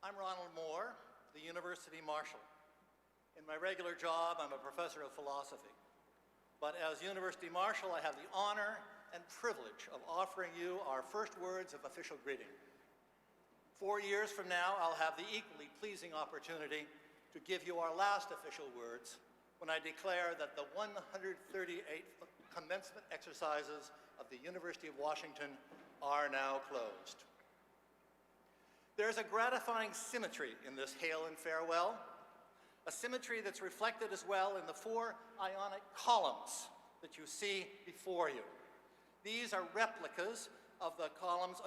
I'm Ronald Moore, the University Marshal. In my regular job, I'm a professor of philosophy. But as University Marshal, I have the honor and privilege of offering you our first words of official greeting. 4 years from now, I'll have the equally pleasing opportunity to give you our last official words when I declare that the 138th commencement exercises of the University of Washington are now closed. There's a gratifying symmetry in this hail and farewell, a symmetry that's reflected as well in the 4 Ionic columns that you see before you. These are replicas of the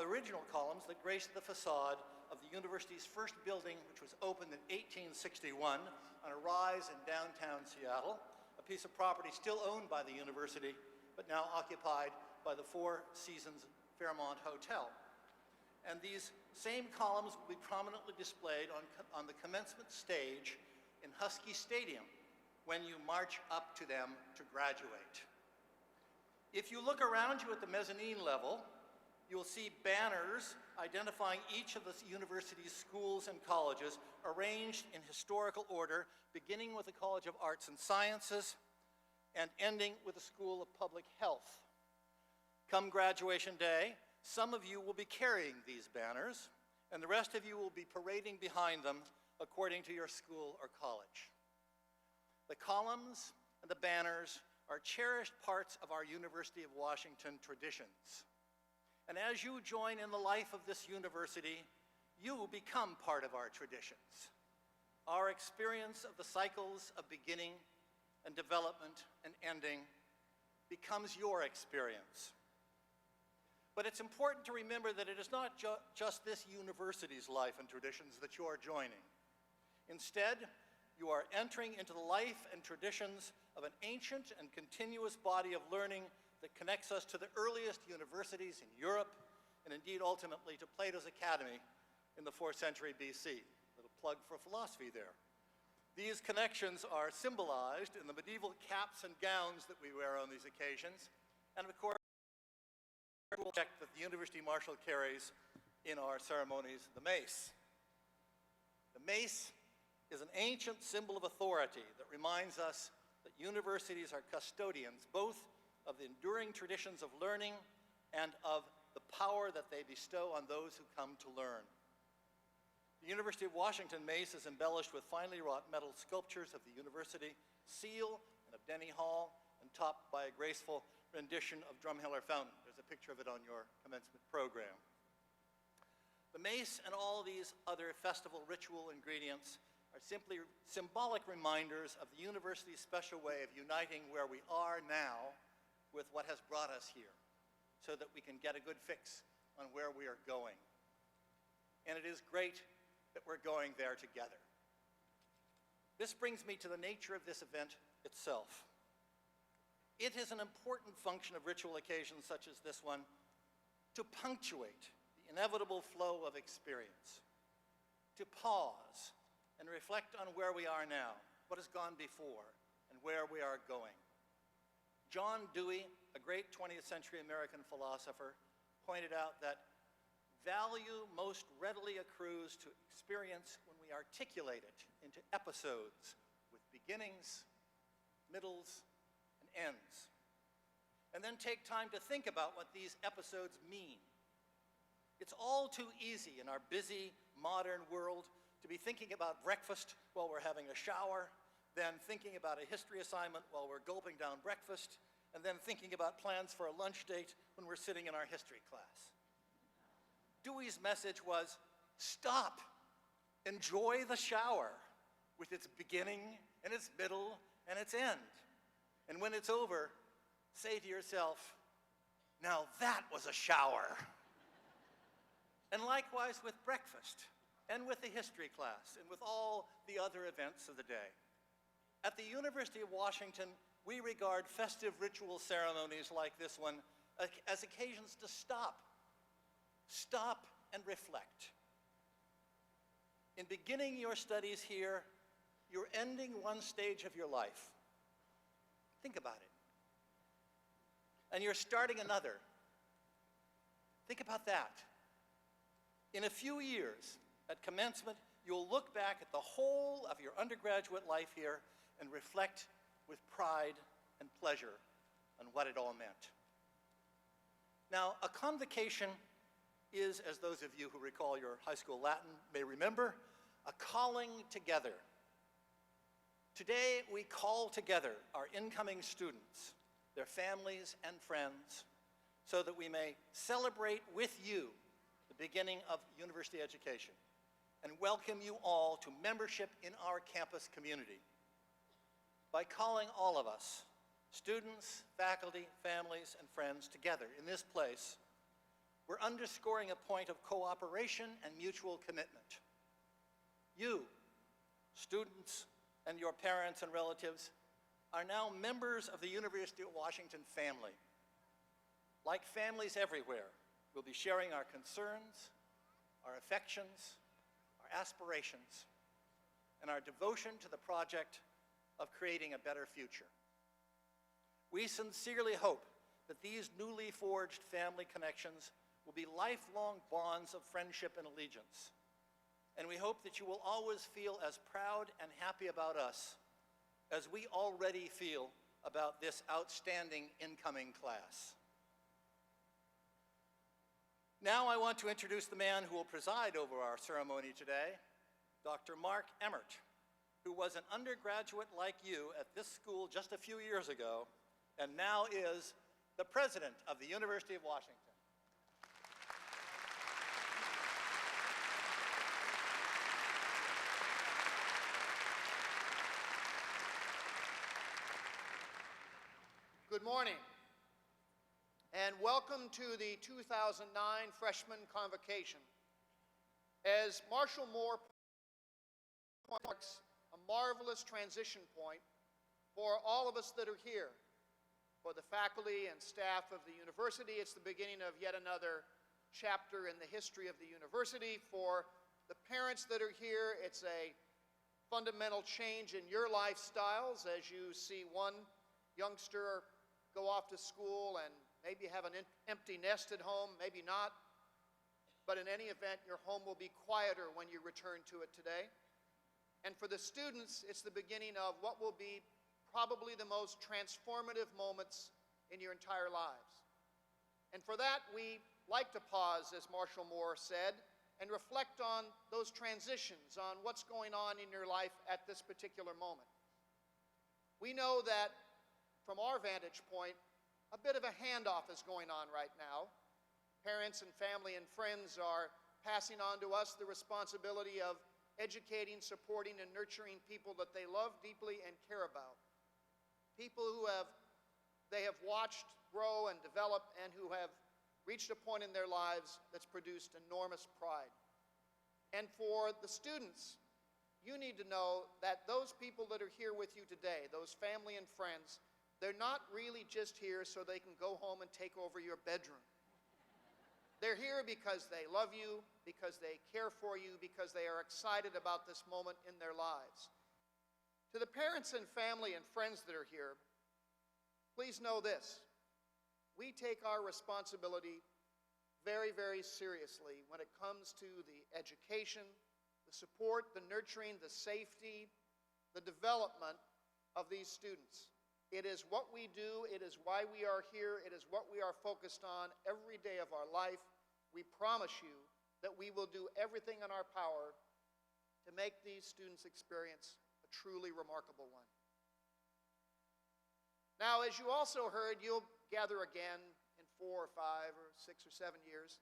original columns that graced the facade of the university's first building, which was opened in 1861 on a rise in downtown Seattle, a piece of property still owned by the university, but now occupied by the Four Seasons Fairmont Hotel. And these same columns will be prominently displayed on the commencement stage in Husky Stadium when you march up to them to graduate. If you look around you at the mezzanine level, you'll see banners identifying each of the university's schools and colleges arranged in historical order, beginning with the College of Arts and Sciences and ending with the School of Public Health. Come graduation day, some of you will be carrying these banners, and the rest of you will be parading behind them according to your school or college. The columns and the banners are cherished parts of our University of Washington traditions. And as you join in the life of this university, you become part of our traditions. Our experience of the cycles of beginning and development and ending becomes your experience. But it's important to remember that it is not just this university's life and traditions that you are joining. Instead, you are entering into the life and traditions of an ancient and continuous body of learning that connects us to the earliest universities in Europe, and indeed ultimately to Plato's Academy in the 4th century BC. Little plug for philosophy there. These connections are symbolized in the medieval caps and gowns that we wear on these occasions, and of course, the object that the University Marshal carries in our ceremonies, the mace. The mace is an ancient symbol of authority that reminds us that universities are custodians both of the enduring traditions of learning and of the power that they bestow on those who come to learn. The University of Washington mace is embellished with finely wrought metal sculptures of the university seal and of Denny Hall, and topped by a graceful rendition of Drumheller Fountain. There's a picture of it on your commencement program. The mace and all these other festival ritual ingredients are simply symbolic reminders of the university's special way of uniting where we are now with what has brought us here, so that we can get a good fix on where we are going. And it is great that we're going there together. This brings me to the nature of this event itself. It is an important function of ritual occasions such as this one to punctuate the inevitable flow of experience, to pause and reflect on where we are now, what has gone before, and where we are going. John Dewey, a great 20th century American philosopher, pointed out that value most readily accrues to experience when we articulate it into episodes with beginnings, middles, and ends. And then take time to think about what these episodes mean. It's all too easy in our busy, modern world to be thinking about breakfast while we're having a shower, then thinking about a history assignment while we're gulping down breakfast, and then thinking about plans for a lunch date when we're sitting in our history class. Dewey's message was, stop, enjoy the shower with its beginning and its middle and its end. And when it's over, say to yourself, now that was a shower. And likewise with breakfast, and with the history class, and with all the other events of the day. At the University of Washington, we regard festive ritual ceremonies like this one as occasions to stop and reflect. In beginning your studies here, you're ending one stage of your life. Think about it. And you're starting another. Think about that. In a few years, at commencement, you'll look back at the whole of your undergraduate life here and reflect with pride and pleasure on what it all meant. Now, a convocation is, as those of you who recall your high school Latin may remember, a calling together. Today, we call together our incoming students, their families and friends, so that we may celebrate with you the beginning of university education and welcome you all to membership in our campus community. By calling all of us, students, faculty, families, and friends together in this place, we're underscoring a point of cooperation and mutual commitment. You, students, and your parents and relatives are now members of the University of Washington family. Like families everywhere, we'll be sharing our concerns, our affections, our aspirations, and our devotion to the project of creating a better future. We sincerely hope that these newly forged family connections will be lifelong bonds of friendship and allegiance. And we hope that you will always feel as proud and happy about us as we already feel about this outstanding incoming class. Now I want to introduce the man who will preside over our ceremony today, Dr. Mark Emmert, who was an undergraduate like you at this school just a few years ago, and now is the president of the University of Washington. Good morning, and welcome to the 2009 Freshman Convocation. As Marshall Moore marks a marvelous transition point for all of us that are here. For the faculty and staff of the university, it's the beginning of yet another chapter in the history of the university. For the parents that are here, it's a fundamental change in your lifestyles as you see one youngster go off to school and maybe have an empty nest at home, maybe not. But in any event, your home will be quieter when you return to it today. And for the students, it's the beginning of what will be probably the most transformative moments in your entire lives. And for that, we like to pause, as Marshall Moore said, and reflect on those transitions, on what's going on in your life at this particular moment. We know that from our vantage point, a bit of a handoff is going on right now. Parents and family and friends are passing on to us the responsibility of educating, supporting, and nurturing people that they love deeply and care about. People who they have watched grow and develop and who have reached a point in their lives that's produced enormous pride. And for the students, you need to know that those people that are here with you today, those family and friends, they're not really just here so they can go home and take over your bedroom. They're here because they love you, because they care for you, because they are excited about this moment in their lives. To the parents and family and friends that are here, please know this. We take our responsibility very, very seriously when it comes to the education, the support, the nurturing, the safety, the development of these students. It is what we do, it is why we are here, it is what we are focused on every day of our life. We promise you that we will do everything in our power to make these students experience a truly remarkable one. Now, as you also heard, you'll gather again in 4 or 5 or 6 or 7 years,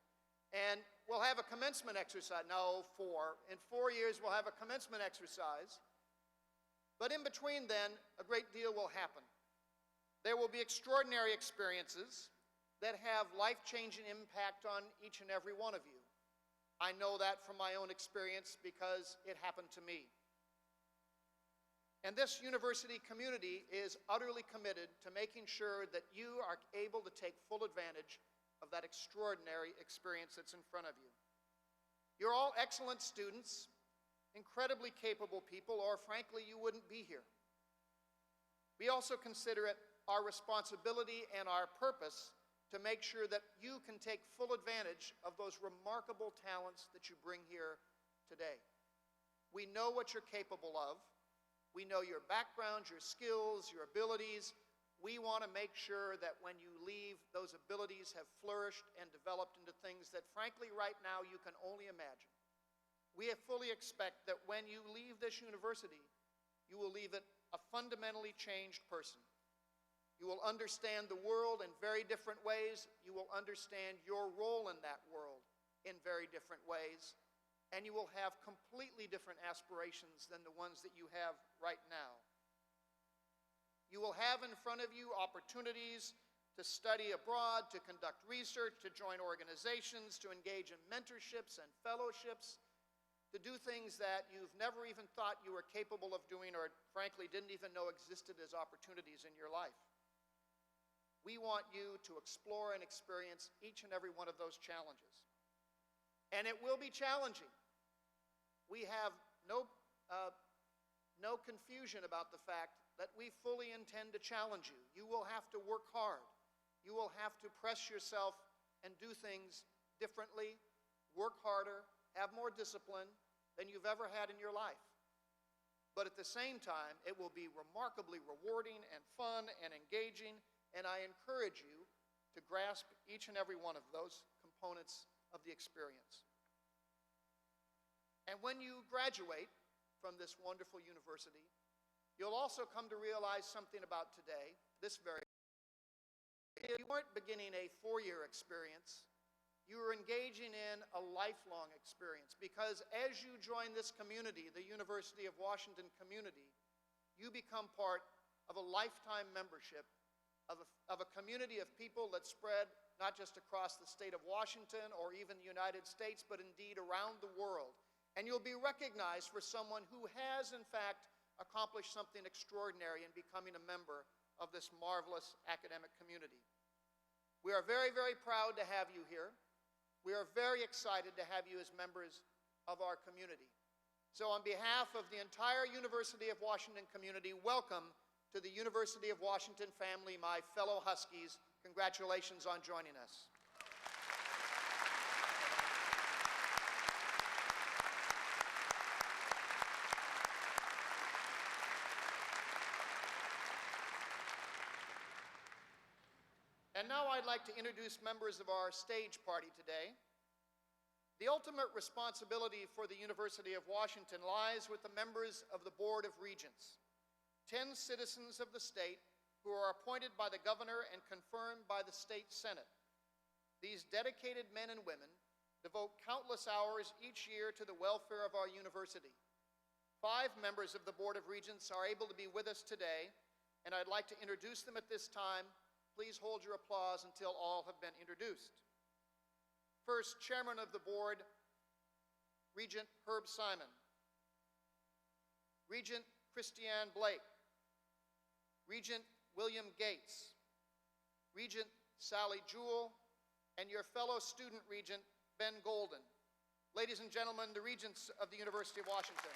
and we'll have a commencement exercise. No, 4. In 4 years, we'll have a commencement exercise. But in between then, a great deal will happen. There will be extraordinary experiences that have life-changing impact on each and every one of you. I know that from my own experience because it happened to me. And this university community is utterly committed to making sure that you are able to take full advantage of that extraordinary experience that's in front of you. You're all excellent students, incredibly capable people, or frankly, you wouldn't be here. We also consider it our responsibility and our purpose to make sure that you can take full advantage of those remarkable talents that you bring here today. We know what you're capable of. We know your background, your skills, your abilities. We want to make sure that when you leave, those abilities have flourished and developed into things that, frankly, right now you can only imagine. We fully expect that when you leave this university, you will leave it a fundamentally changed person. You will understand the world in very different ways. You will understand your role in that world in very different ways. And you will have completely different aspirations than the ones that you have right now. You will have in front of you opportunities to study abroad, to conduct research, to join organizations, to engage in mentorships and fellowships, to do things that you've never even thought you were capable of doing or, frankly, didn't even know existed as opportunities in your life. We want you to explore and experience each and every one of those challenges. And it will be challenging. We have no confusion about the fact that we fully intend to challenge you. You will have to work hard. You will have to press yourself and do things differently, work harder, have more discipline than you've ever had in your life. But at the same time, it will be remarkably rewarding and fun and engaging, and I encourage you to grasp each and every one of those components of the experience. And when you graduate from this wonderful university, you'll also come to realize something about today, this very day. You weren't beginning a four-year experience. You are engaging in a lifelong experience, because as you join this community, the University of Washington community, you become part of a lifetime membership of a community of people that spread not just across the state of Washington or even the United States, but indeed around the world. And you'll be recognized for someone who has, in fact, accomplished something extraordinary in becoming a member of this marvelous academic community. We are very, very proud to have you here. We are very excited to have you as members of our community. So on behalf of the entire University of Washington community, welcome to the University of Washington family, my fellow Huskies. Congratulations on joining us. And now I'd like to introduce members of our stage party today. The ultimate responsibility for the University of Washington lies with the members of the Board of Regents, 10 citizens of the state who are appointed by the governor and confirmed by the state senate. These dedicated men and women devote countless hours each year to the welfare of our university. 5 members of the Board of Regents are able to be with us today, and I'd like to introduce them at this time. Please hold your applause until all have been introduced. First, Chairman of the Board, Regent Herb Simon. Regent Christiane Blake. Regent William Gates. Regent Sally Jewell, and your fellow student regent, Ben Golden. Ladies and gentlemen, the regents of the University of Washington.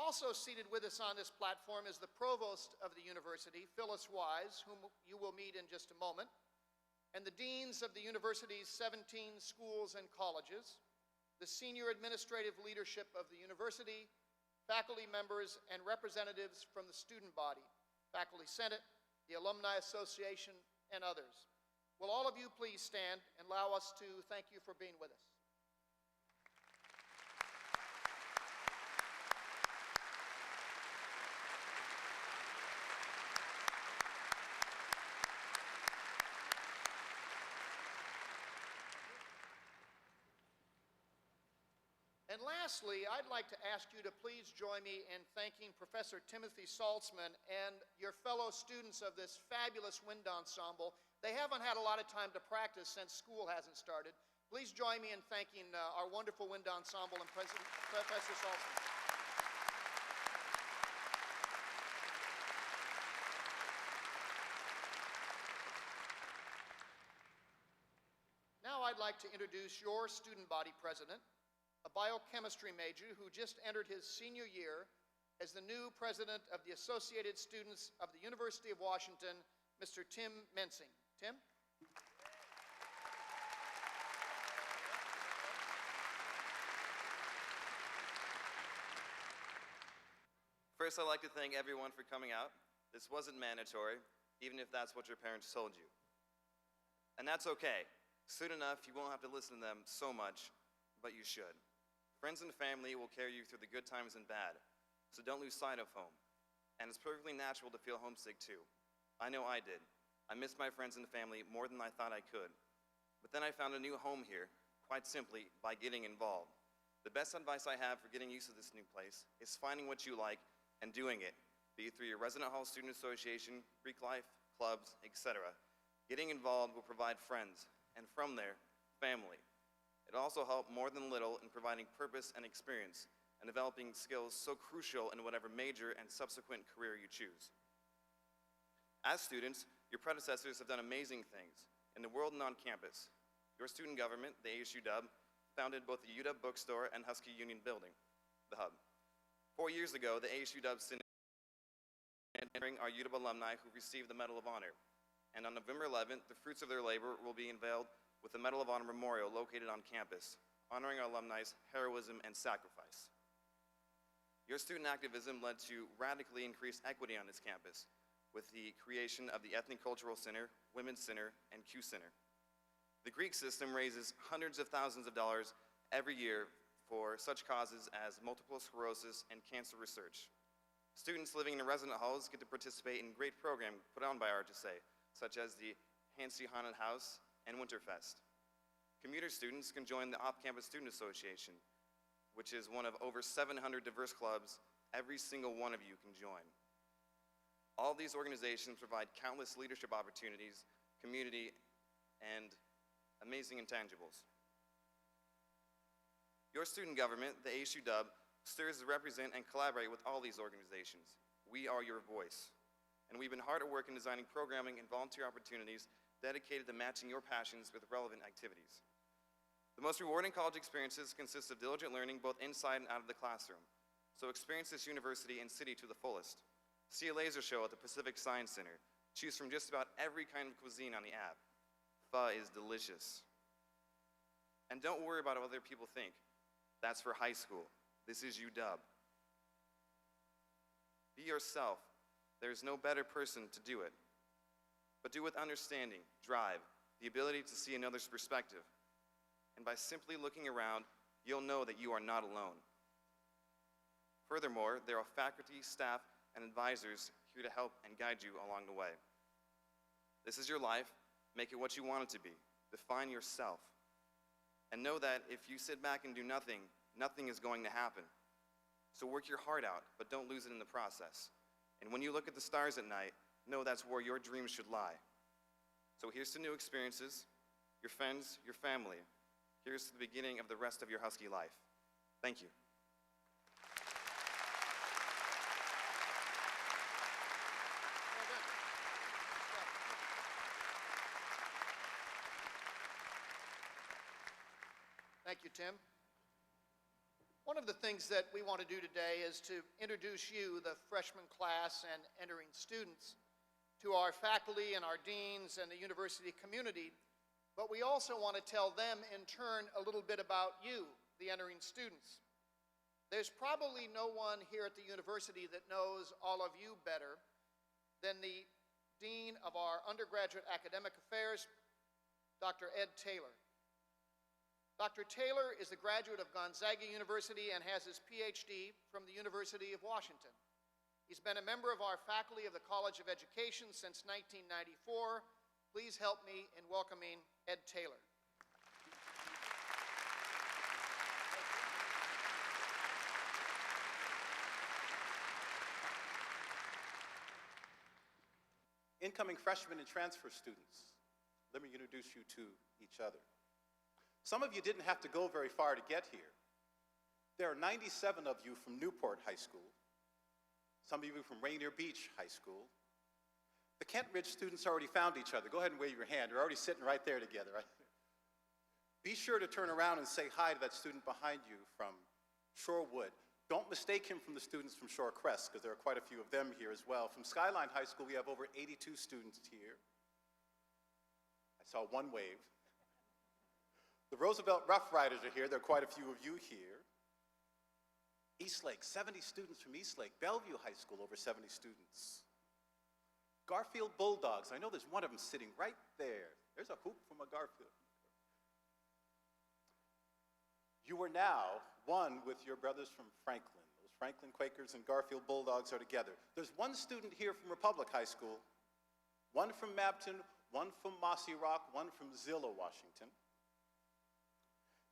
Also seated with us on this platform is the provost of the university, Phyllis Wise, whom you will meet in just a moment, and the deans of the university's 17 schools and colleges, the senior administrative leadership of the university, faculty members, and representatives from the student body, faculty senate, the alumni association, and others. Will all of you please stand and allow us to thank you for being with us. And lastly, I'd like to ask you to please join me in thanking Professor Timothy Saltzman and your fellow students of this fabulous wind ensemble. They haven't had a lot of time to practice since school hasn't started. Please join me in thanking our wonderful wind ensemble and Professor Saltzman. Now I'd like to introduce your student body president, a biochemistry major who just entered his senior year as the new president of the Associated Students of the University of Washington, Mr. Tim Mensing. Tim? First, I'd like to thank everyone for coming out. This wasn't mandatory, even if that's what your parents told you. And that's okay. Soon enough, you won't have to listen to them so much, but you should. Friends and family will carry you through the good times and bad, so don't lose sight of home. And it's perfectly natural to feel homesick too. I know I did. I missed my friends and family more than I thought I could. But then I found a new home here, quite simply by getting involved. The best advice I have for getting used to this new place is finding what you like and doing it, be it through your resident hall student association, Greek life, clubs, etc. Getting involved will provide friends, and from there, family. It'll also help more than little in providing purpose and experience and developing skills so crucial in whatever major and subsequent career you choose. As students, your predecessors have done amazing things in the world and on campus. Your student government, the ASU Dub, founded both the UW bookstore and Husky Union building, the Hub. 4 years ago, the ASU Dub sent honoring our UW alumni who received the Medal of Honor. And on November 11th, the fruits of their labor will be unveiled with the Medal of Honor Memorial located on campus, honoring our alumni's heroism and sacrifice. Your student activism led to radically increased equity on this campus with the creation of the Ethnic Cultural Center, Women's Center, and Q Center. The Greek system raises hundreds of thousands of dollars every year for such causes as multiple sclerosis and cancer research. Students living in resident halls get to participate in great programs put on by RHSA, such as the Hansi Haunted House and Winterfest. Commuter students can join the Off-Campus Student Association, which is one of over 700 diverse clubs. Every single one of you can join. All these organizations provide countless leadership opportunities, community, and amazing intangibles. Your student government, the ASU Dub, serves to represent and collaborate with all these organizations. We are your voice. And we've been hard at work in designing programming and volunteer opportunities dedicated to matching your passions with relevant activities. The most rewarding college experiences consist of diligent learning both inside and out of the classroom. So experience this university and city to the fullest. See a laser show at the Pacific Science Center. Choose from just about every kind of cuisine on the app. Pho is delicious. And don't worry about what other people think. That's for high school. This is UW. Be yourself. There's no better person to do it. But do it with understanding, drive, the ability to see another's perspective. And by simply looking around, you'll know that you are not alone. Furthermore, there are faculty, staff, and advisors here to help and guide you along the way. This is your life. Make it what you want it to be. Define yourself. And know that if you sit back and do nothing, nothing is going to happen. So work your heart out, but don't lose it in the process. And when you look at the stars at night, know that's where your dreams should lie. So here's to new experiences, your friends, your family. Here's to the beginning of the rest of your Husky life. Thank you. Thank you, Tim. One of the things that we want to do today is to introduce you, the freshman class and entering students, to our faculty and our deans and the university community, but we also want to tell them in turn a little bit about you, the entering students. There's probably no one here at the university that knows all of you better than the Dean of our Undergraduate Academic Affairs, Dr. Ed Taylor. Dr. Taylor is a graduate of Gonzaga University and has his PhD from the University of Washington. He's been a member of our faculty of the College of Education since 1994. Please help me in welcoming Ed Taylor. Incoming freshmen and transfer students, let me introduce you to each other. Some of you didn't have to go very far to get here. There are 97 of you from Newport High School, some of you from Rainier Beach High School. The Kent Ridge students already found each other. Go ahead and wave your hand. You're already sitting right there together. Right? Be sure to turn around and say hi to that student behind you from Shorewood. Don't mistake him from the students from Shore Crest, because there are quite a few of them here as well. From Skyline High School, we have over 82 students here. I saw one wave. The Roosevelt Rough Riders are here. There are quite a few of you here. Eastlake, 70 students from Eastlake. Bellevue High School, over 70 students. Garfield Bulldogs, I know there's one of them sitting right there. There's a hoop from a Garfield. You are now one with your brothers from Franklin. Those Franklin Quakers and Garfield Bulldogs are together. There's one student here from Republic High School, one from Mabton, one from Mossy Rock, one from Zillow, Washington.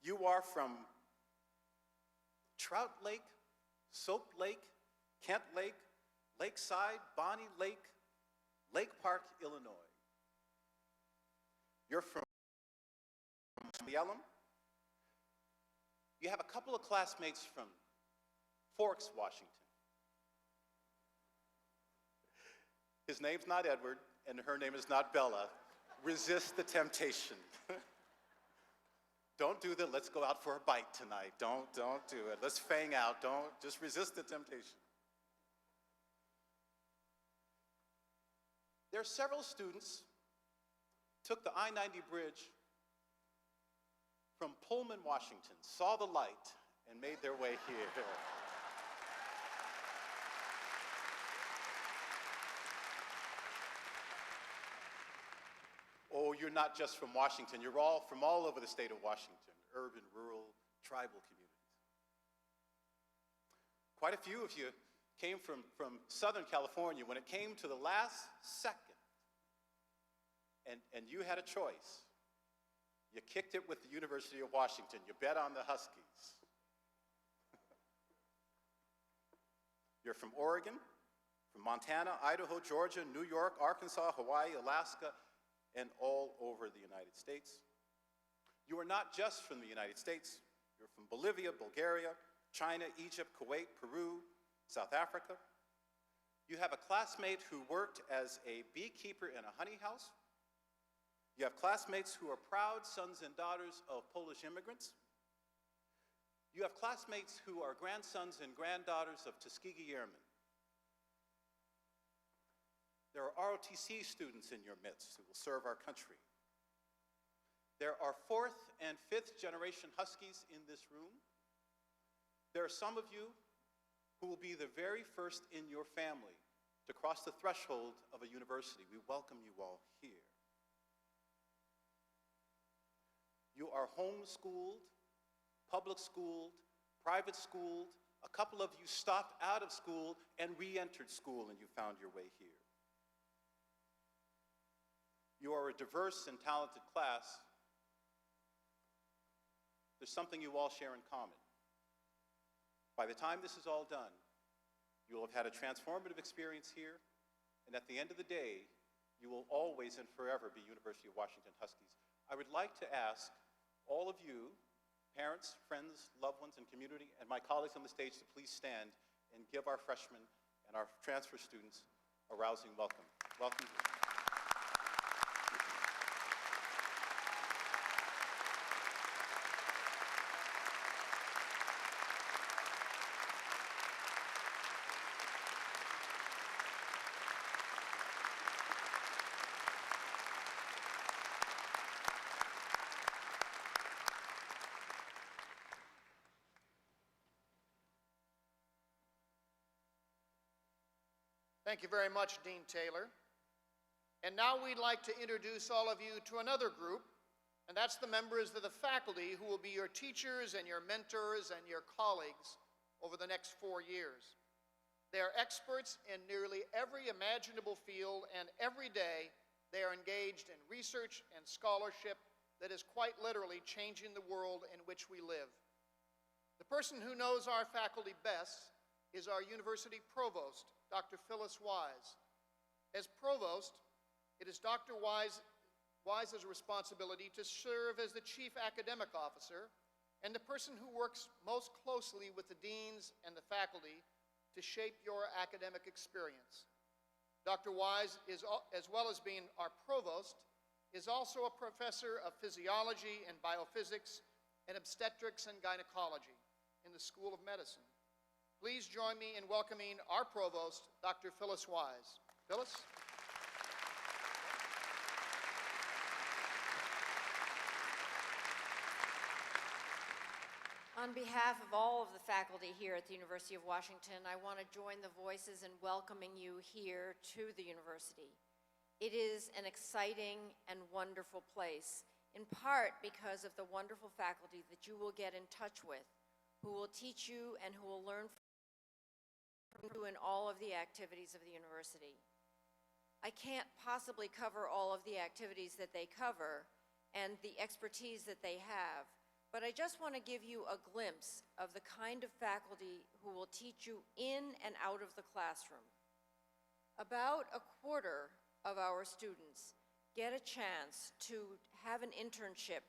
You are from Trout Lake, Soap Lake, Kent Lake, Lakeside, Bonnie Lake, Lake Park, Illinois. You're from Yellum. You have a couple of classmates from Forks, Washington. His name's not Edward, and her name is not Bella. Resist the temptation. Don't do the let's go out for a bite tonight. Don't do it. Let's fang out. Just resist the temptation. There are several students took the I-90 bridge from Pullman, Washington, saw the light, and made their way here. Oh, you're not just from Washington. You're all from all over the state of Washington, urban, rural, tribal communities. Quite a few of you came from Southern California when it came to the last second, and you had a choice. You kicked it with the University of Washington. You bet on the Huskies. You're from Oregon, from Montana, Idaho, Georgia, New York, Arkansas, Hawaii, Alaska, and all over the United States. You are not just from the United States. You're from Bolivia, Bulgaria, China, Egypt, Kuwait, Peru, South Africa. You have a classmate who worked as a beekeeper in a honey house. You have classmates who are proud sons and daughters of Polish immigrants. You have classmates who are grandsons and granddaughters of Tuskegee Airmen. There are ROTC students in your midst who will serve our country. There are fourth and fifth generation Huskies in this room. There are some of you who will be the very first in your family to cross the threshold of a university. We welcome you all here. You are homeschooled, public schooled, private schooled. A couple of you stopped out of school and re-entered school, and you found your way here. You are a diverse and talented class. There's something you all share in common. By the time this is all done, you will have had a transformative experience here, and at the end of the day, you will always and forever be University of Washington Huskies. I would like to ask all of you, parents, friends, loved ones, and community, and my colleagues on the stage to please stand and give our freshmen and our transfer students a rousing welcome. Welcome. Thank you very much, Dean Taylor. And now we'd like to introduce all of you to another group, and that's the members of the faculty who will be your teachers and your mentors and your colleagues over the next 4 years. They are experts in nearly every imaginable field, and every day they are engaged in research and scholarship that is quite literally changing the world in which we live. The person who knows our faculty best is our university provost, Dr. Phyllis Wise. As provost, it is Dr. Wise's responsibility to serve as the chief academic officer and the person who works most closely with the deans and the faculty to shape your academic experience. Dr. Wise, as well as being our provost, is also a professor of physiology and biophysics and obstetrics and gynecology in the School of Medicine. Please join me in welcoming our provost, Dr. Phyllis Wise. Phyllis? On behalf of all of the faculty here at the University of Washington, I want to join the voices in welcoming you here to the university. It is an exciting and wonderful place, in part because of the wonderful faculty that you will get in touch with, who will teach you and who will learn from you in all of the activities of the university. I can't possibly cover all of the activities that they cover and the expertise that they have, but I just want to give you a glimpse of the kind of faculty who will teach you in and out of the classroom. About a quarter of our students get a chance to have an internship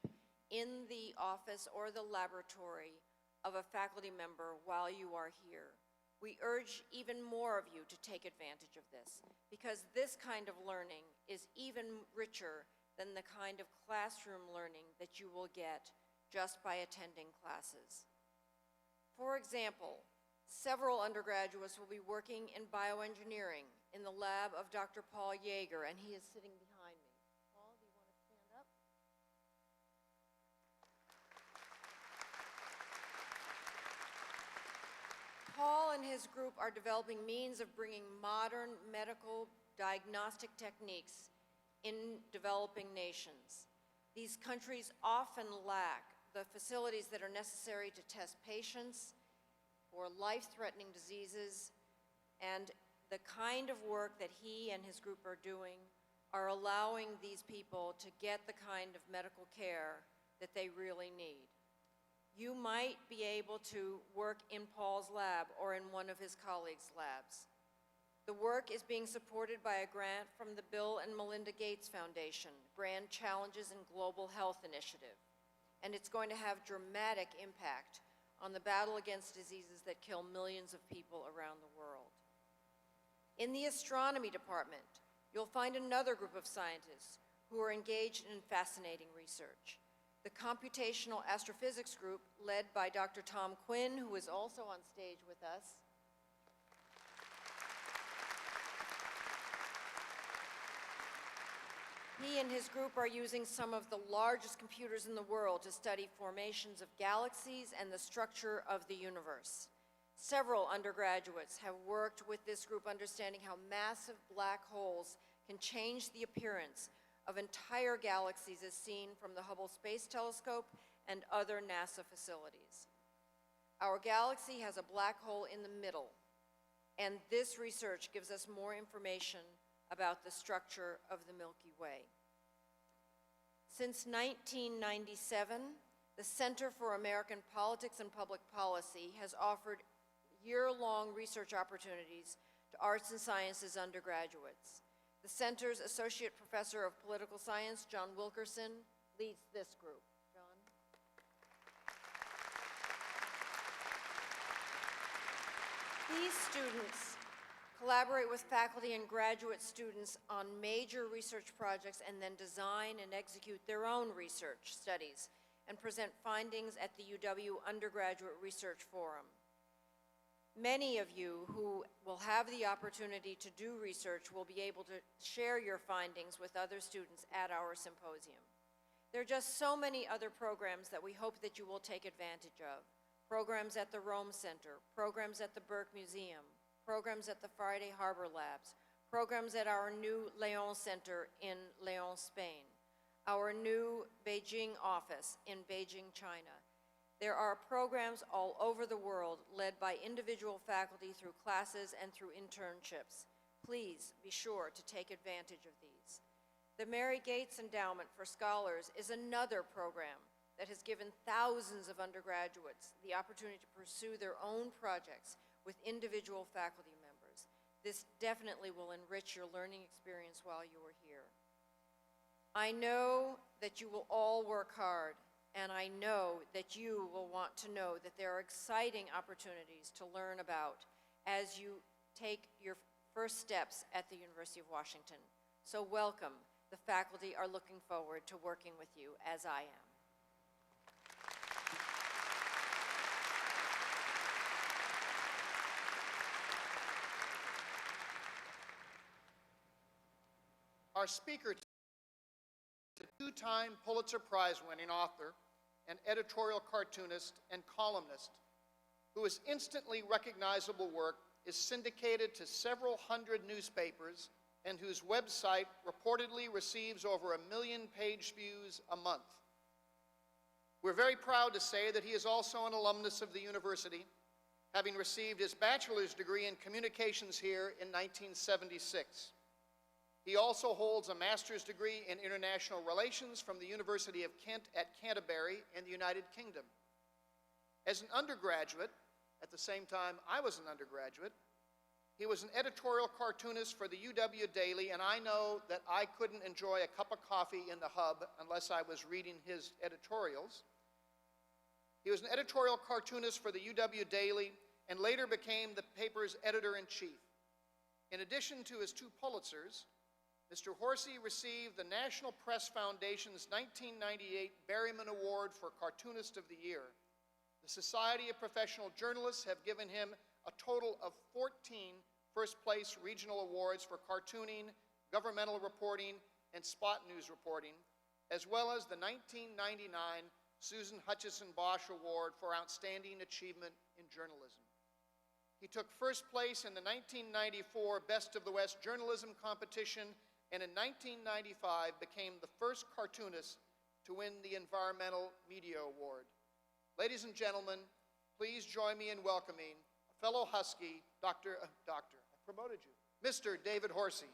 in the office or the laboratory of a faculty member while you are here. We urge even more of you to take advantage of this, because this kind of learning is even richer than the kind of classroom learning that you will get just by attending classes. For example, several undergraduates will be working in bioengineering in the lab of Dr. Paul Yeager, and he is sitting behind me. Paul, do you want to stand up? Paul and his group are developing means of bringing modern medical diagnostic techniques in developing nations. These countries often lack the facilities that are necessary to test patients for life-threatening diseases, and the kind of work that he and his group are doing are allowing these people to get the kind of medical care that they really need. You might be able to work in Paul's lab or in one of his colleagues' labs. The work is being supported by a grant from the Bill and Melinda Gates Foundation, Grand Challenges in Global Health Initiative, and it's going to have dramatic impact on the battle against diseases that kill millions of people around the world. In the astronomy department, you'll find another group of scientists who are engaged in fascinating research. The computational astrophysics group, led by Dr. Tom Quinn, who is also on stage with us, he and his group are using some of the largest computers in the world to study formations of galaxies and the structure of the universe. Several undergraduates have worked with this group understanding how massive black holes can change the appearance of entire galaxies as seen from the Hubble Space Telescope and other NASA facilities. Our galaxy has a black hole in the middle, and this research gives us more information about the structure of the Milky Way. Since 1997, the Center for American Politics and Public Policy has offered year-long research opportunities to arts and sciences undergraduates. The center's Associate Professor of Political Science, John Wilkerson, leads this group. John? These students collaborate with faculty and graduate students on major research projects and then design and execute their own research studies and present findings at the UW Undergraduate Research Forum. Many of you who will have the opportunity to do research will be able to share your findings with other students at our symposium. There are just so many other programs that we hope that you will take advantage of. Programs at the Rome Center, programs at the Burke Museum, programs at the Friday Harbor Labs, programs at our new Leon Center in Leon, Spain, our new Beijing office in Beijing, China. There are programs all over the world led by individual faculty through classes and through internships. Please be sure to take advantage of these. The Mary Gates Endowment for Scholars is another program that has given thousands of undergraduates the opportunity to pursue their own projects with individual faculty members. This definitely will enrich your learning experience while you are here. I know that you will all work hard, and I know that you will want to know that there are exciting opportunities to learn about as you take your first steps at the University of Washington. So welcome. The faculty are looking forward to working with you, as I am. Our speaker is a two-time Pulitzer Prize-winning author and editorial cartoonist and columnist whose instantly recognizable work is syndicated to several hundred newspapers and whose website reportedly receives over 1 million page views a month. We're very proud to say that he is also an alumnus of the university, having received his bachelor's degree in communications here in 1976. He also holds a master's degree in international relations from the University of Kent at Canterbury in the United Kingdom. As an undergraduate, at the same time I was an undergraduate, he was an editorial cartoonist for the UW Daily, and I know that I couldn't enjoy a cup of coffee in the hub unless I was reading his editorials. He was an editorial cartoonist for the UW Daily and later became the paper's editor-in-chief. In addition to his 2 Pulitzers, Mr. Horsey received the National Press Foundation's 1998 Berryman Award for Cartoonist of the Year. The Society of Professional Journalists have given him a total of 14 first-place regional awards for cartooning, governmental reporting, and spot news reporting, as well as the 1999 Susan Hutchison Bosch Award for Outstanding Achievement in Journalism. He took first place in the 1994 Best of the West Journalism Competition, and in 1995 became the first cartoonist to win the Environmental Media Award. Ladies and gentlemen, please join me in welcoming a fellow Husky, I promoted you, Mr. David Horsey.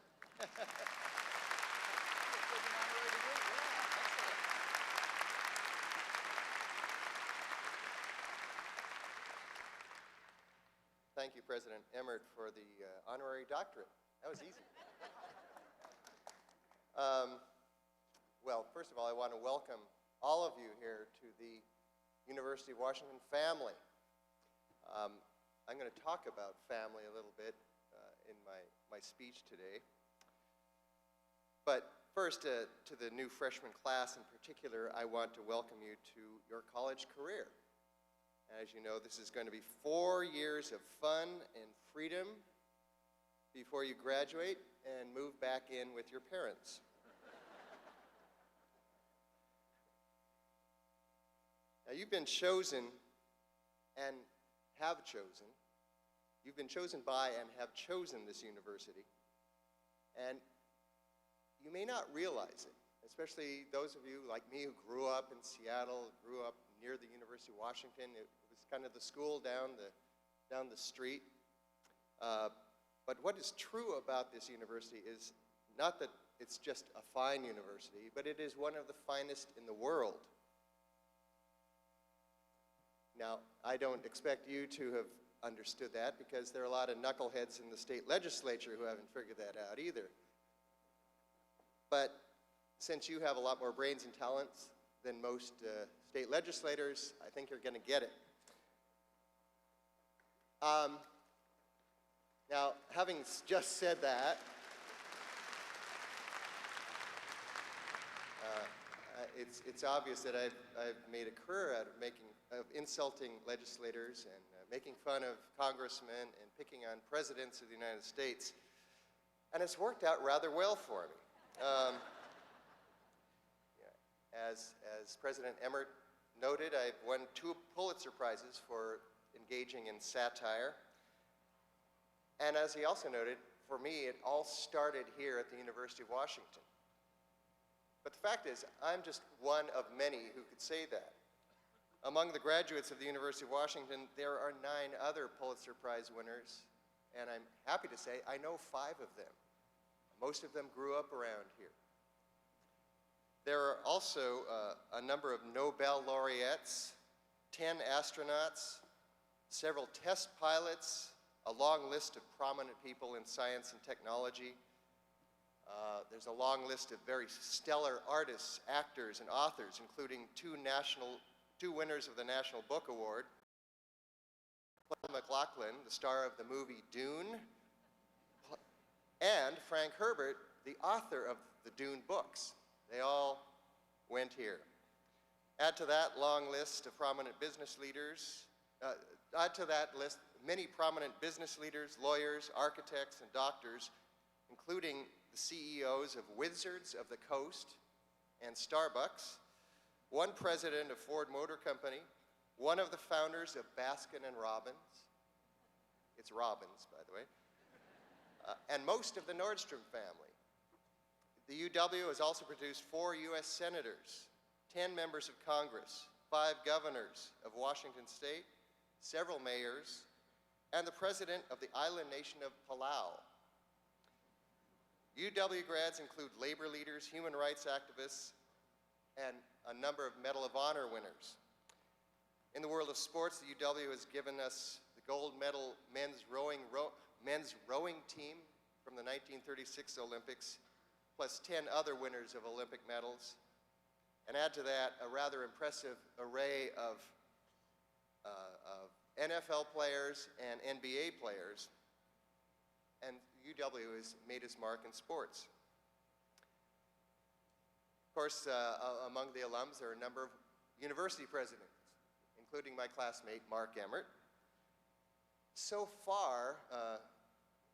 Thank you, President Emmert, for the honorary doctorate. That was easy. Well, first of all, I want to welcome all of you here to the University of Washington family. I'm going to talk about family a little bit in my speech today. But first, to the new freshman class in particular, I want to welcome you to your college career. As you know, this is going to be 4 years of fun and freedom before you graduate and move back in with your parents. Now, you've been chosen and have chosen. You've been chosen by and have chosen this university. And you may not realize it, especially those of you like me who grew up in Seattle, grew up near the University of Washington. It was kind of the school down the street. But what is true about this university is not that it's just a fine university, but it is one of the finest in the world. Now, I don't expect you to have understood that because there are a lot of knuckleheads in the state legislature who haven't figured that out either. But since you have a lot more brains and talents than most state legislators, I think you're going to get it. Now, having just said that, it's obvious that I've made a career out of insulting legislators and making fun of congressmen and picking on presidents of the United States. And it's worked out rather well for me. As President Emmert noted, I've won 2 Pulitzer Prizes for engaging in satire. And as he also noted, for me, it all started here at the University of Washington. But the fact is, I'm just one of many who could say that. Among the graduates of the University of Washington, there are 9 other Pulitzer Prize winners, and I'm happy to say I know 5 of them. Most of them grew up around here. There are also a number of Nobel laureates, 10 astronauts, several test pilots, a long list of prominent people in science and technology. There's a long list of very stellar artists, actors, and authors, including 2 winners of the National Book Award. Paul McLaughlin, the star of the movie Dune, and Frank Herbert, the author of the Dune books. They all went here. Add to that long list of prominent business leaders, add to that list many prominent business leaders, lawyers, architects, and doctors, including the CEOs of Wizards of the Coast and Starbucks, one president of Ford Motor Company, one of the founders of Baskin and Robbins. It's Robbins, by the way. And most of the Nordstrom family. The UW has also produced 4 U.S. senators, 10 members of Congress, 5 governors of Washington State, several mayors, and the president of the island nation of Palau. UW grads include labor leaders, human rights activists, and a number of Medal of Honor winners. In the world of sports, the UW has given us the gold medal men's rowing team from the 1936 Olympics, plus 10 other winners of Olympic medals. And add to that a rather impressive array of NFL players and NBA players. And UW has made its mark in sports. Of course, among the alums, there are a number of university presidents, including my classmate, Mark Emmert. So far,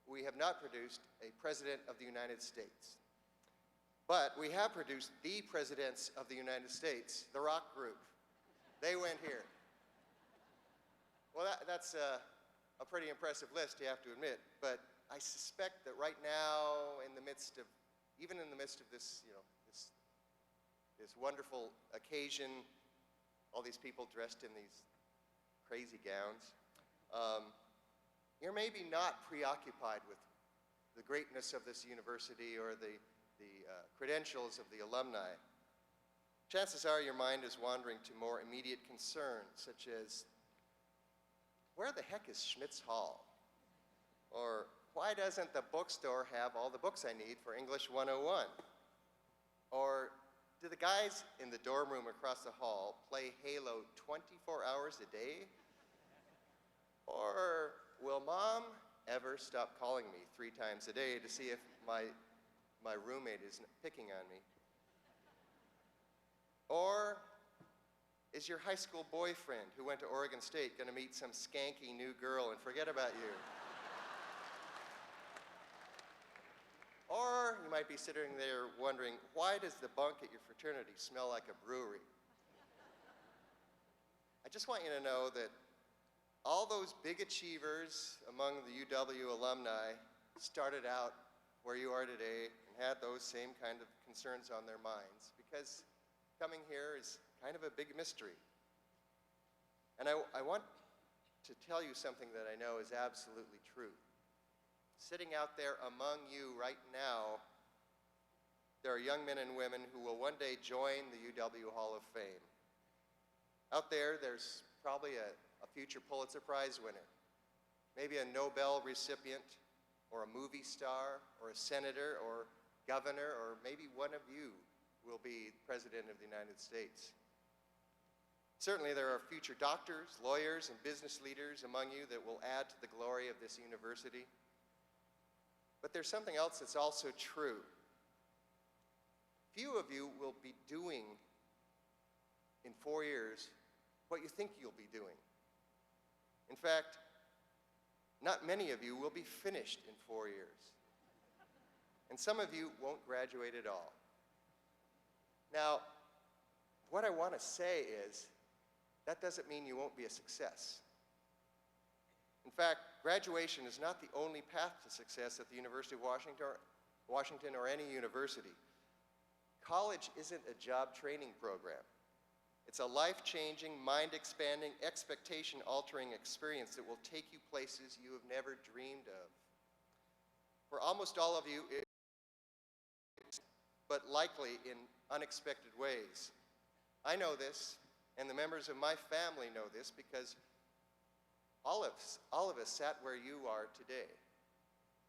we have not produced a president of the United States. But we have produced the presidents of the United States, the rock group. They went here. Well, that's a pretty impressive list, you have to admit. But I suspect that right now, even in the midst of this, this wonderful occasion, all these people dressed in these crazy gowns, you're maybe not preoccupied with the greatness of this university or the credentials of the alumni. Chances are your mind is wandering to more immediate concerns, such as, where the heck is Schmitz Hall? Or, why doesn't the bookstore have all the books I need for English 101? Or, do the guys in the dorm room across the hall play Halo 24 hours a day? Or, will Mom ever stop calling me 3 times a day to see if my roommate is picking on me? Or is your high school boyfriend who went to Oregon State going to meet some skanky new girl and forget about you? Or you might be sitting there wondering, why does the bunk at your fraternity smell like a brewery? I just want you to know that all those big achievers among the UW alumni started out where you are today and had those same kind of concerns on their minds, because coming here is kind of a big mystery. And I want to tell you something that I know is absolutely true. Sitting out there among you right now, there are young men and women who will one day join the UW Hall of Fame. Out there, there's probably a future Pulitzer Prize winner, maybe a Nobel recipient, or a movie star, or a senator, or governor, or maybe one of you will be President of the United States. Certainly there are future doctors, lawyers, and business leaders among you that will add to the glory of this university. But there's something else that's also true. Few of you will be doing in 4 years what you think you'll be doing. In fact, not many of you will be finished in 4 years. And some of you won't graduate at all. Now, what I want to say is, that doesn't mean you won't be a success. In fact, graduation is not the only path to success at the University of Washington or any university. College isn't a job training program. It's a life-changing, mind-expanding, expectation-altering experience that will take you places you have never dreamed of. For almost all of you, but likely in unexpected ways. I know this, and the members of my family know this, because all of us sat where you are today.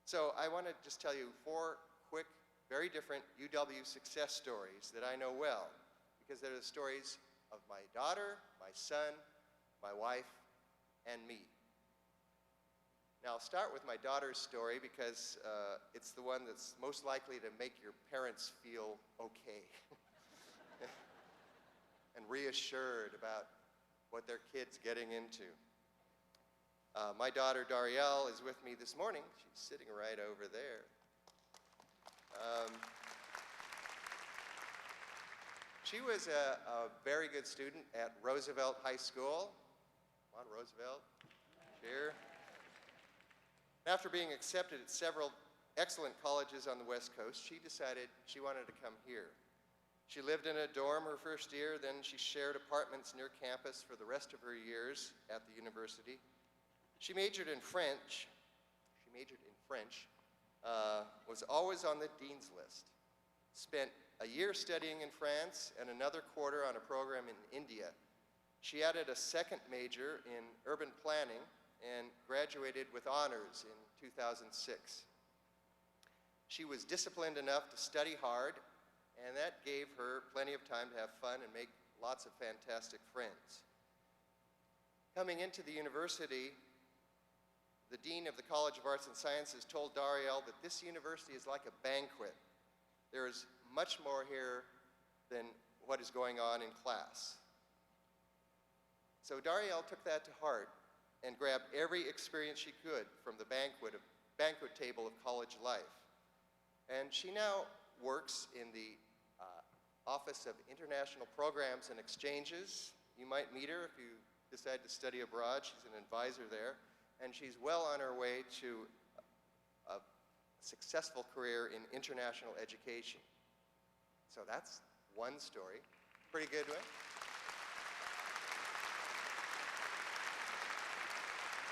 So I want to just tell you 4 quick, very different UW success stories that I know well, because they're the stories of my daughter, my son, my wife, and me. Now, I'll start with my daughter's story because it's the one that's most likely to make your parents feel okay and reassured about what their kid's getting into. My daughter, Darielle, is with me this morning. She's sitting right over there. She was a very good student at Roosevelt High School. Come on, Roosevelt. Cheer. After being accepted at several excellent colleges on the West Coast, she decided she wanted to come here. She lived in a dorm her first year, then she shared apartments near campus for the rest of her years at the university. She majored in French. Was always on the dean's list. Spent a year studying in France and another quarter on a program in India. She added a second major in urban planning and graduated with honors in 2006. She was disciplined enough to study hard, and that gave her plenty of time to have fun and make lots of fantastic friends. Coming into the university, the Dean of the College of Arts and Sciences told Dariel that this university is like a banquet. There is much more here than what is going on in class. So Dariel took that to heart and grabbed every experience she could from the banquet table of college life. And she now works in the Office of International Programs and Exchanges. You might meet her if you decide to study abroad. She's an advisor there. And she's well on her way to a successful career in international education. So that's one story. Pretty good one.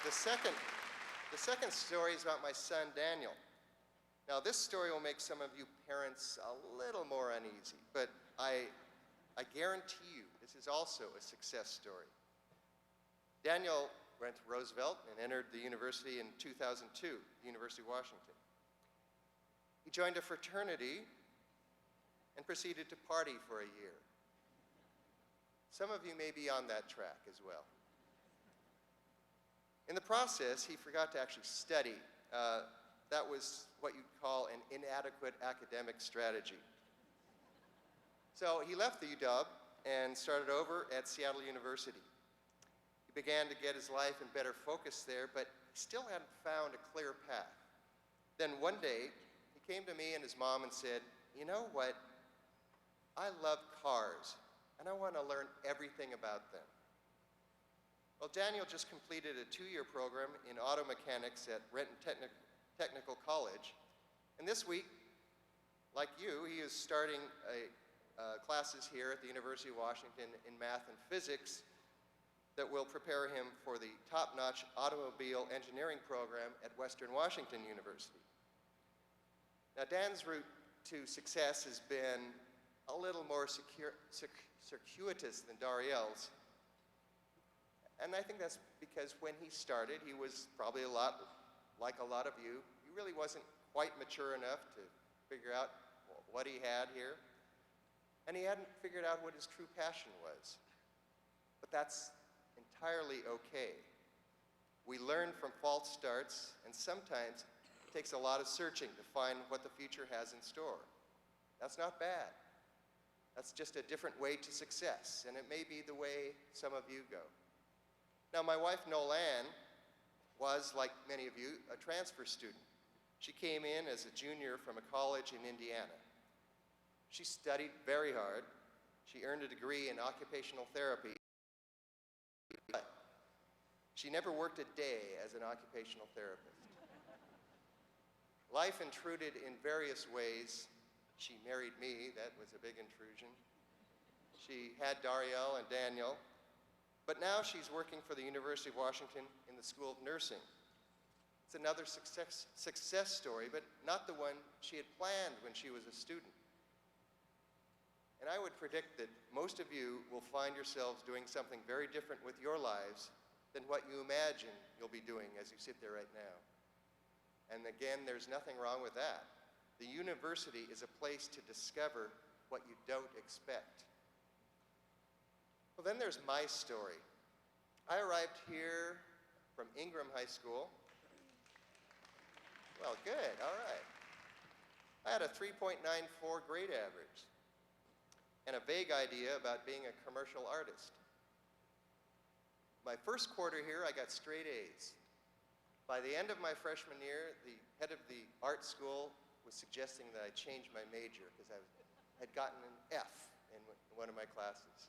The second story is about my son, Daniel. Now, this story will make some of you parents a little more uneasy, but I guarantee you this is also a success story. Daniel went to Roosevelt and entered the university in 2002, the University of Washington. He joined a fraternity and proceeded to party for a year. Some of you may be on that track as well. In the process, he forgot to actually study. That was what you'd call an inadequate academic strategy. So he left the UW and started over at Seattle University. He began to get his life in better focus there, but he still hadn't found a clear path. Then one day, he came to me and his mom and said, "You know what? I love cars, and I want to learn everything about them." Well, Daniel just completed a 2-year program in auto mechanics at Renton Technical College, and this week, like you, he is starting classes here at the University of Washington in math and physics that will prepare him for the top-notch automobile engineering program at Western Washington University. Now, Dan's route to success has been a little more circuitous than Dariel's, and I think that's because when he started, he was probably a lot like a lot of you. He really wasn't quite mature enough to figure out what he had here, and he hadn't figured out what his true passion was. But that's entirely okay. We learn from false starts, and sometimes it takes a lot of searching to find what the future has in store. That's not bad. That's just a different way to success, and it may be the way some of you go. Now, my wife, Nolan, was, like many of you, a transfer student. She came in as a junior from a college in Indiana. She studied very hard. She earned a degree in occupational therapy, but she never worked a day as an occupational therapist. Life intruded in various ways. She married me. That was a big intrusion. She had Dariel and Daniel, but now she's working for the University of Washington in the School of Nursing. It's another success story, but not the one she had planned when she was a student. And I would predict that most of you will find yourselves doing something very different with your lives than what you imagine you'll be doing as you sit there right now. And again, there's nothing wrong with that. The university is a place to discover what you don't expect. Well, then there's my story. I arrived here from Ingram High School. Well, good, all right. I had a 3.94 grade average and a vague idea about being a commercial artist. My first quarter here, I got straight A's. By the end of my freshman year, the head of the art school was suggesting that I change my major because I had gotten an F in one of my classes.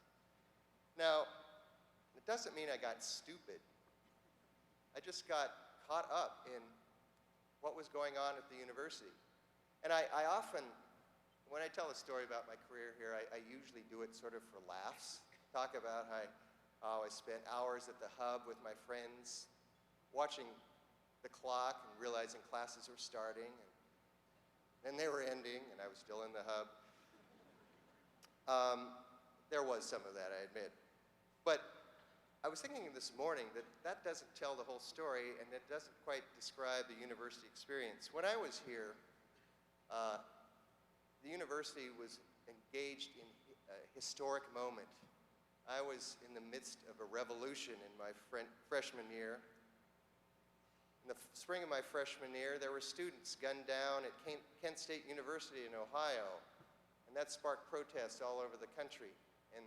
Now, it doesn't mean I got stupid. I just got caught up in what was going on at the university. And I often, when I tell a story about my career here, I usually do it sort of for laughs. Talk about how I spent hours at the hub with my friends, watching the clock and realizing classes were starting, and then they were ending, and I was still in the hub. There was some of that, I admit. But I was thinking this morning that that doesn't tell the whole story, and it doesn't quite describe the university experience. When I was here, the university was engaged in a historic moment. I was in the midst of a revolution in my freshman year. In the spring of my freshman year, there were students gunned down at Kent State University in Ohio, and that sparked protests all over the country. And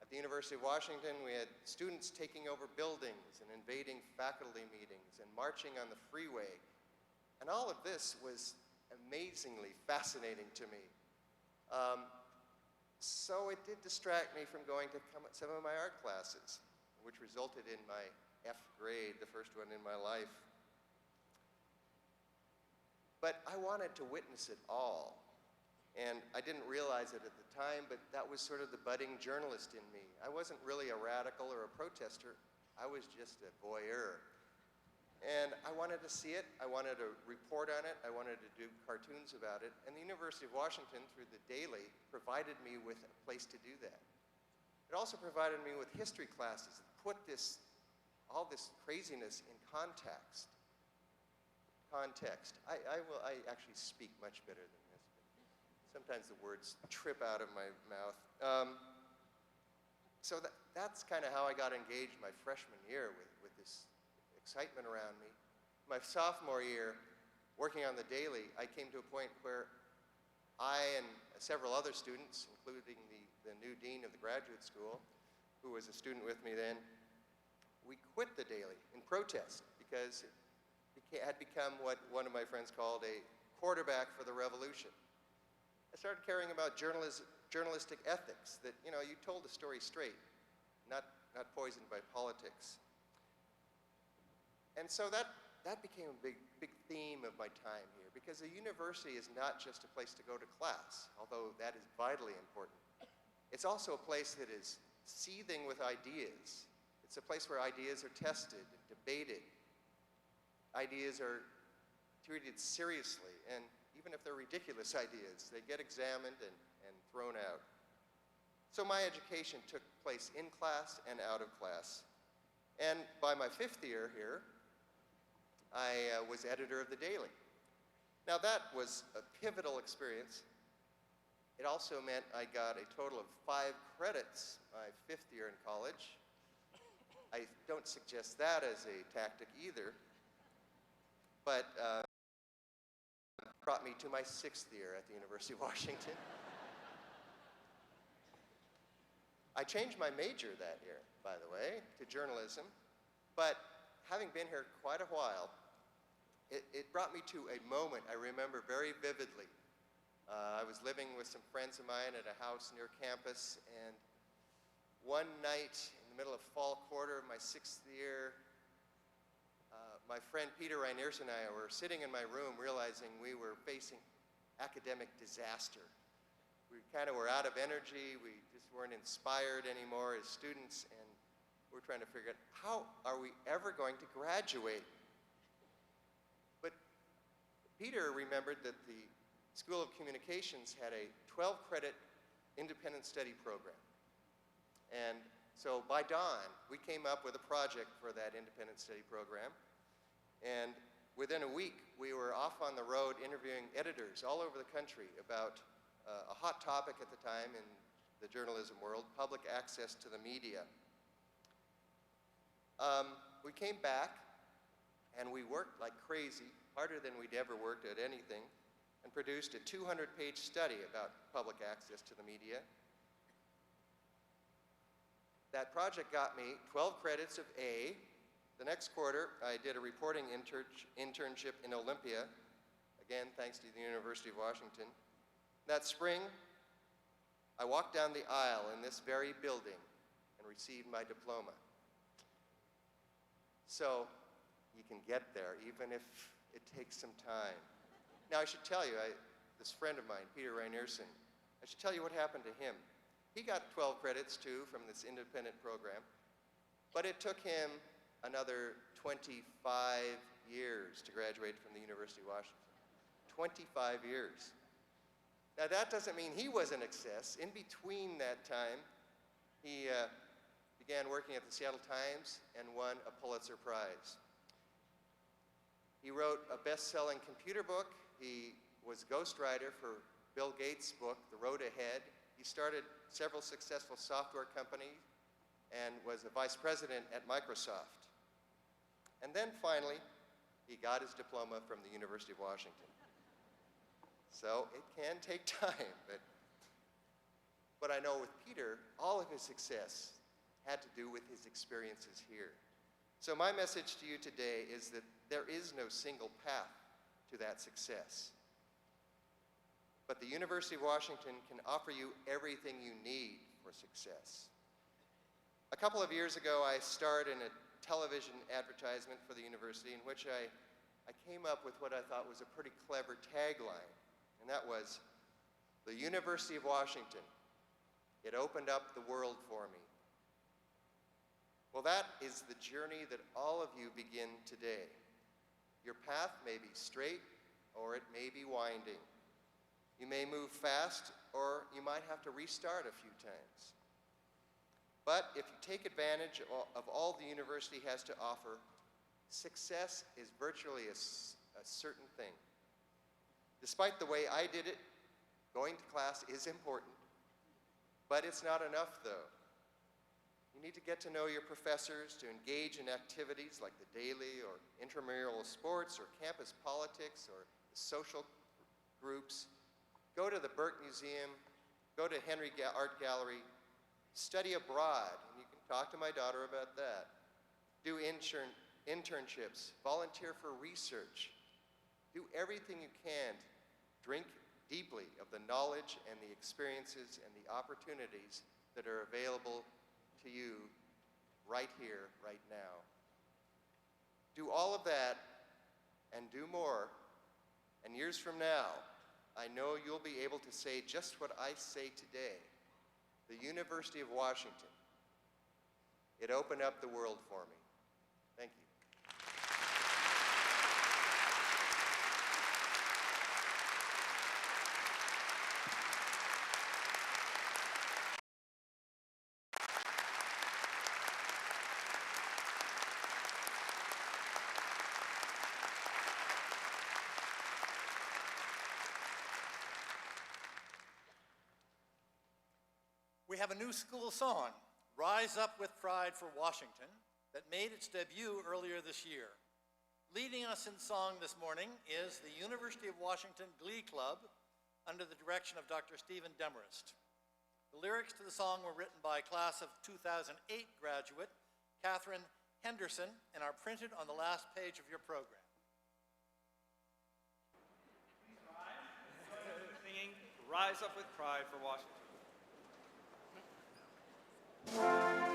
at the University of Washington, we had students taking over buildings and invading faculty meetings and marching on the freeway. And all of this was amazingly fascinating to me. So it did distract me from going to some of my art classes, which resulted in my F grade, the first one in my life. But I wanted to witness it all. And I didn't realize it at the time, but that was sort of the budding journalist in me. I wasn't really a radical or a protester. I was just a voyeur. And I wanted to see it. I wanted to report on it. I wanted to do cartoons about it. And the University of Washington, through the Daily, provided me with a place to do that. It also provided me with history classes that put all this craziness in context. I actually speak much better than this, but sometimes the words trip out of my mouth. So that's kind of how I got engaged my freshman year with this excitement around me. My sophomore year, working on the Daily, I came to a point where I and several other students, including the new dean of the graduate school, who was a student with me then, we quit the Daily in protest because it had become what one of my friends called a quarterback for the revolution. I started caring about journalistic ethics, that, you told the story straight, not poisoned by politics. And so that became a big theme of my time here, because a university is not just a place to go to class, although that is vitally important. It's also a place that is seething with ideas. It's a place where ideas are tested, debated. Ideas are treated seriously, and even if they're ridiculous ideas, they get examined and thrown out. So my education took place in class and out of class. And by my 5th year here, I was editor of the Daily. Now that was a pivotal experience. It also meant I got a total of 5 credits my 5th year in college. I don't suggest that as a tactic either, but brought me to my 6th year at the University of Washington. I changed my major that year, by the way, to journalism, but having been here quite a while, it brought me to a moment I remember very vividly. I was living with some friends of mine at a house near campus, and one night in the middle of fall quarter of my 6th year, my friend Peter Reiners and I were sitting in my room realizing we were facing academic disaster. We kind of were out of energy, we just weren't inspired anymore as students, and we're trying to figure out how are we ever going to graduate? But Peter remembered that the School of Communications had a 12-credit independent study program. And so by dawn, we came up with a project for that independent study program. And within a week, we were off on the road interviewing editors all over the country about a hot topic at the time in the journalism world, public access to the media. We came back, and we worked like crazy, harder than we'd ever worked at anything, and produced a 200-page study about public access to the media. That project got me 12 credits of A. The next quarter, I did a reporting internship in Olympia, again, thanks to the University of Washington. That spring, I walked down the aisle in this very building and received my diploma. So you can get there, even if it takes some time. Now, I should tell you, this friend of mine, Peter Reinerson, I should tell you what happened to him. He got 12 credits, too, from this independent program, but it took him another 25 years to graduate from the University of Washington. 25 years. Now, that doesn't mean he was an success. In between that time, he began working at the Seattle Times and won a Pulitzer Prize. He wrote a best-selling computer book. He was ghostwriter for Bill Gates' book, The Road Ahead. He started several successful software companies and was a vice president at Microsoft. And then finally, he got his diploma from the University of Washington. So it can take time, but I know with Peter, all of his success had to do with his experiences here. So my message to you today is that there is no single path to that success. But the University of Washington can offer you everything you need for success. A couple of years ago, I starred in a television advertisement for the university in which I came up with what I thought was a pretty clever tagline, and that was, "The University of Washington, it opened up the world for me." Well, that is the journey that all of you begin today. Your path may be straight, or it may be winding. You may move fast, or you might have to restart a few times. But if you take advantage of all the university has to offer, success is virtually a certain thing. Despite the way I did it, going to class is important, but it's not enough, though. You need to get to know your professors, to engage in activities like the daily or intramural sports or campus politics or social groups. Go to the Burke Museum, go to Henry Art Gallery, study abroad, and you can talk to my daughter about that. Do internships, volunteer for research. Do everything you can to drink deeply of the knowledge and the experiences and the opportunities that are available to you right here, right now. Do all of that and do more, and years from now, I know you'll be able to say just what I say today. The University of Washington, it opened up the world for me. Thank you. We have a new school song, Rise Up with Pride for Washington, that made its debut earlier this year. Leading us in song this morning is the University of Washington Glee Club under the direction of Dr. Stephen Demarest. The lyrics to the song were written by class of 2008 graduate Catherine Henderson and are printed on the last page of your program. Please rise. Singing Rise Up with Pride for Washington. Washington.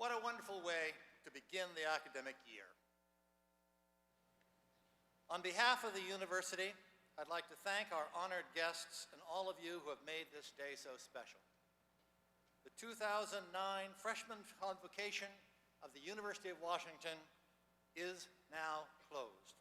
What a wonderful way to begin the academic year. On behalf of the university, I'd like to thank our honored guests and all of you who have made this day so special. The 2009 Freshman Convocation of the University of Washington is now closed.